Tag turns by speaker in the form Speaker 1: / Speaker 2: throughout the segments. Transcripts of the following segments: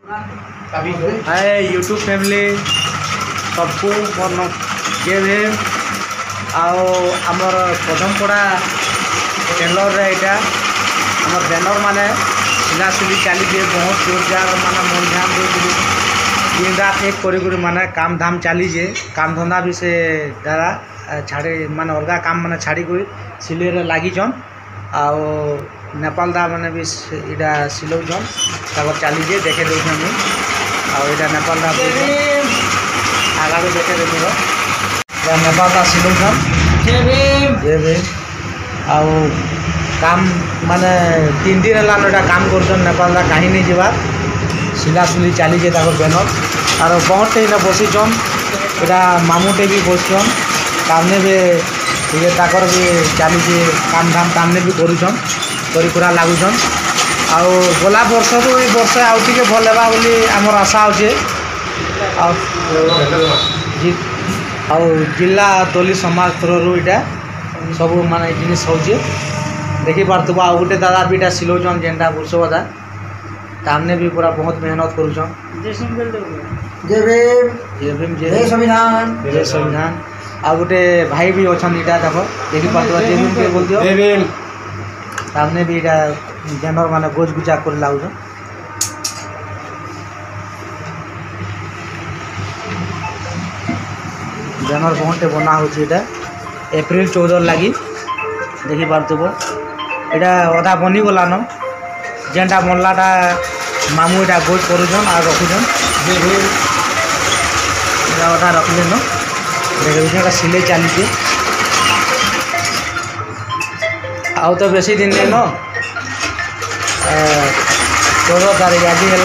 Speaker 1: Hi YouTube family सबको मोर जय भीम आमर पदमपड़ा टेलर यहाँ आम बैनर माने सिलासिली चली बहुत जोरदार माने मन ध्यान दे दिन रात एक करी माने काम धाम चली काम धंदा भी से द्वारा छाड़े माने अलग काम माने छाड़ी सिले लगिछन आउ नेपाल दा माने भी इटा सिलौछन तक चली देखे देखें आईटा नेपाल दा आगा देखे देख नेपाल दा सिलौछन जय भीम आउ काम माने 3 दिन है काम कर नेपाल दा कहीं नहीं जावा सिलासिली चली बैनर और बहुत ही बसीचन यहाँ मामूटे भी बसचन तामने भी ये ताकर भी चली काम धाम तामने भी करुछन करा लगुन आउ गला वर्ष तो ये वर्ष आउ टे भल है बोली आमर आशा अच्छे जिला तोली समाज थ्रू यहाँ सब माने जिनिस हो देखी पार्थ आ गोटे दादा भी इटा सिलौचन जेनटा बुर्षदा तामने भी पूरा बहुत मेहनत करुछन
Speaker 2: जय भीम जय संविधान
Speaker 1: आ गोटे भाई भी अच्छा इटा देख देखी पार्थ जय भीम के बोल दियो तामने भी इटा बैनर माने गोज गुजा कर लगुन बैनर बहुत बना होता एप्रिल 14 लगी देखी पार्थुब यहाँ अधा बनीगलान जेनटा बनलाटा मामू यहाँ गोज करुन और रखुन अधा रखलेन देखिए सिले चली आउ तो बेसी दिन नहीं न 14 तारीख आज है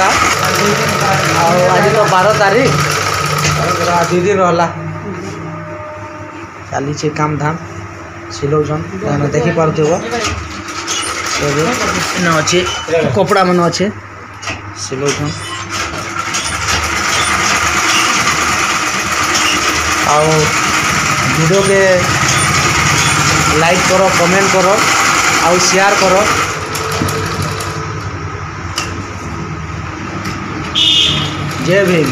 Speaker 1: आज तो 12 तारीख 2 दिन रहा चली काम धाम सिलौछन देखी पार्थ अच्छे कपड़ा मन अच्छे सिलौछन आउ वीडियो के लाइक करो कमेंट करो आउ शेयर करो जय भीम।